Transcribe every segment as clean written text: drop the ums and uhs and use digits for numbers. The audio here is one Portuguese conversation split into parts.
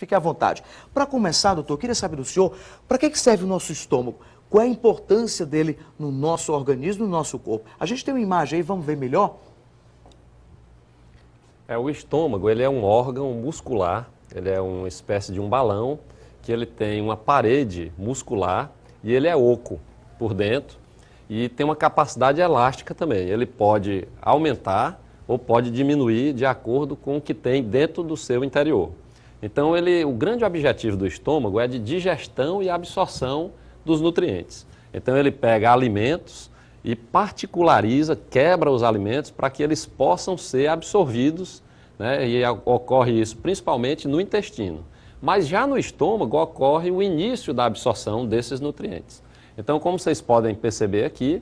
Fique à vontade. Para começar, doutor, eu queria saber do senhor, para que serve o nosso estômago? Qual é a importância dele no nosso organismo, no nosso corpo? A gente tem uma imagem aí, vamos ver melhor? O estômago, ele é um órgão muscular, ele é uma espécie de um balão, que ele tem uma parede muscular e ele é oco por dentro e tem uma capacidade elástica também. Ele pode aumentar ou pode diminuir de acordo com o que tem dentro do seu interior. Então, o grande objetivo do estômago é de digestão e absorção dos nutrientes. Então, ele pega alimentos e particulariza, quebra os alimentos para que eles possam ser absorvidos, né? E ocorre isso principalmente no intestino. Mas já no estômago ocorre o início da absorção desses nutrientes. Então, como vocês podem perceber aqui,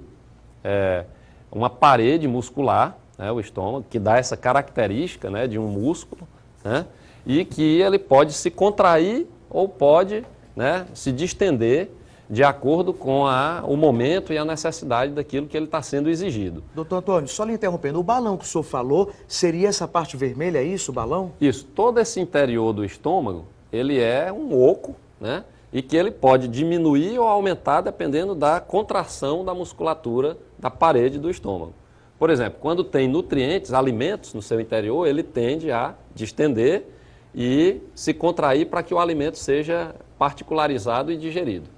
é uma parede muscular, né, o estômago, que dá essa característica, né, de um músculo, né? E que ele pode se contrair ou pode, né, se distender de acordo com o momento e a necessidade daquilo que ele está sendo exigido. Doutor Antônio, só lhe interrompendo, o balão que o senhor falou, seria essa parte vermelha, é isso, o balão? Isso, todo esse interior do estômago, ele é um oco, né, e que ele pode diminuir ou aumentar dependendo da contração da musculatura da parede do estômago. Por exemplo, quando tem nutrientes, alimentos no seu interior, ele tende a distender e se contrair para que o alimento seja particularizado e digerido.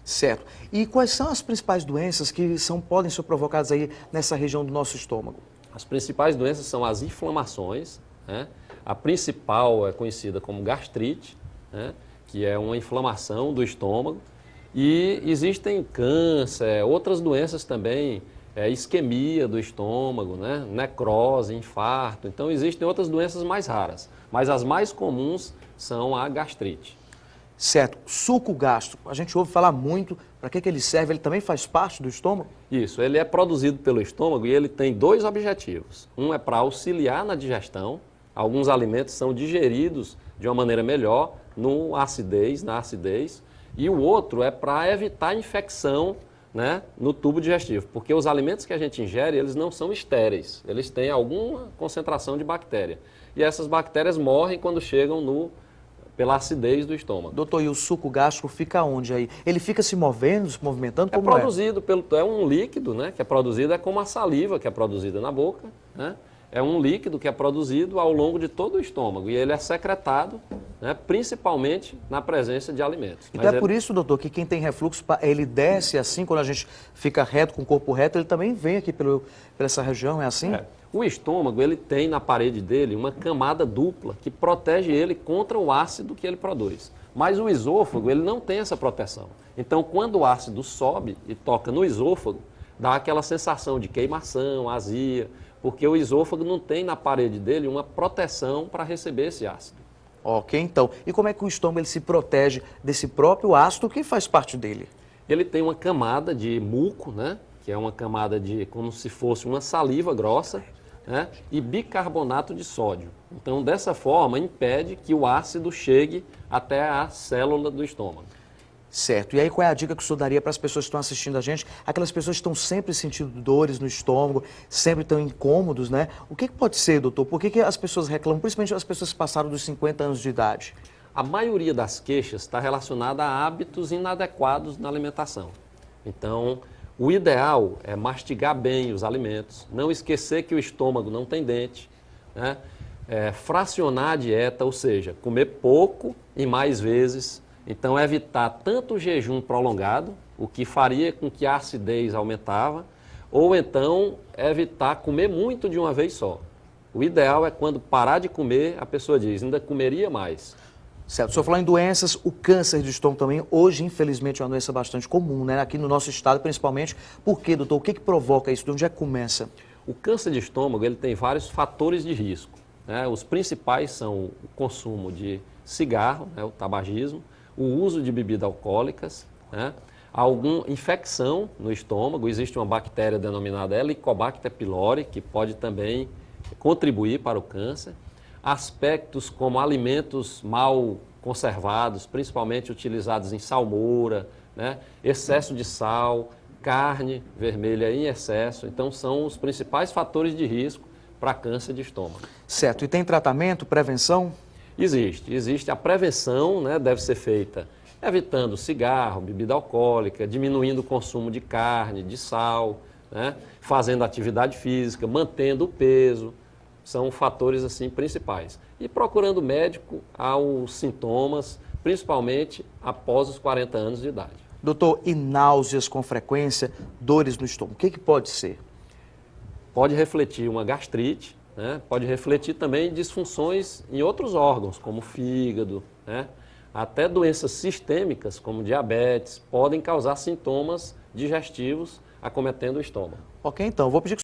Certo. E quais são as principais doenças que podem ser provocadas aí nessa região do nosso estômago? As principais doenças são as inflamações, né? A principal é conhecida como gastrite, né? Que é uma inflamação do estômago. E existem câncer, outras doenças também, isquemia do estômago, né? Necrose, infarto. Então existem outras doenças mais raras, mas as mais comuns são a gastrite. Certo. Suco gástrico, a gente ouve falar muito, para que ele serve? Ele também faz parte do estômago? Isso, ele é produzido pelo estômago e ele tem dois objetivos. Um é para auxiliar na digestão, alguns alimentos são digeridos de uma maneira melhor na acidez, e o outro é para evitar infecção, né, no tubo digestivo, porque os alimentos que a gente ingere, eles não são estéreis, eles têm alguma concentração de bactéria. E essas bactérias morrem quando chegam pela acidez do estômago. Doutor, e o suco gástrico fica onde aí? Ele fica se movendo, se movimentando? Como produzido é um líquido, né, que é produzido, é como a saliva que é produzida na boca, né? É um líquido que é produzido ao longo de todo o estômago e ele é secretado, né, principalmente na presença de alimentos. Então é por isso, doutor, que quem tem refluxo, ele desce assim, quando a gente fica reto, com o corpo reto, ele também vem aqui por essa região, é assim? O estômago, ele tem na parede dele uma camada dupla que protege ele contra o ácido que ele produz. Mas o esôfago, ele não tem essa proteção. Então, quando o ácido sobe e toca no esôfago, dá aquela sensação de queimação, azia, porque o esôfago não tem na parede dele uma proteção para receber esse ácido. Ok, então. E como é que o estômago ele se protege desse próprio ácido que faz parte dele? Ele tem uma camada de muco, né? Que é uma camada de como se fosse uma saliva grossa, né? E bicarbonato de sódio. Então, dessa forma, impede que o ácido chegue até a célula do estômago. Certo. E aí qual é a dica que o senhor daria para as pessoas que estão assistindo a gente? Aquelas pessoas que estão sempre sentindo dores no estômago, sempre estão incômodos, né? O que pode ser, doutor? Por que as pessoas reclamam, principalmente as pessoas que passaram dos 50 anos de idade? A maioria das queixas está relacionada a hábitos inadequados na alimentação. Então, o ideal é mastigar bem os alimentos, não esquecer que o estômago não tem dente, né? Fracionar a dieta, ou seja, comer pouco e mais vezes. Então, evitar tanto o jejum prolongado, o que faria com que a acidez aumentava, ou então evitar comer muito de uma vez só. O ideal é quando parar de comer, a pessoa diz, ainda comeria mais. Certo. O senhor falou em doenças, o câncer de estômago também, hoje, infelizmente, é uma doença bastante comum, né? Aqui no nosso estado, principalmente. Por quê, doutor? O que provoca isso? De onde é que começa? O câncer de estômago, ele tem vários fatores de risco, né? Os principais são o consumo de cigarro, né, o tabagismo, o uso de bebidas alcoólicas, né? Alguma infecção no estômago, existe uma bactéria denominada Helicobacter pylori, que pode também contribuir para o câncer. Aspectos como alimentos mal conservados, principalmente utilizados em salmoura, né? Excesso de sal, carne vermelha em excesso. Então, são os principais fatores de risco para câncer de estômago. Certo. E tem tratamento, prevenção? Existe. A prevenção, né, deve ser feita evitando cigarro, bebida alcoólica, diminuindo o consumo de carne, de sal, né, fazendo atividade física, mantendo o peso. São fatores assim principais. E procurando médico aos sintomas, principalmente após os 40 anos de idade. Doutor, e náuseas com frequência, dores no estômago, o que pode ser? Pode refletir uma gastrite, né? Pode refletir também disfunções em outros órgãos, como o fígado, né? Até doenças sistêmicas, como diabetes, podem causar sintomas digestivos acometendo o estômago. Ok, então, vou pedir que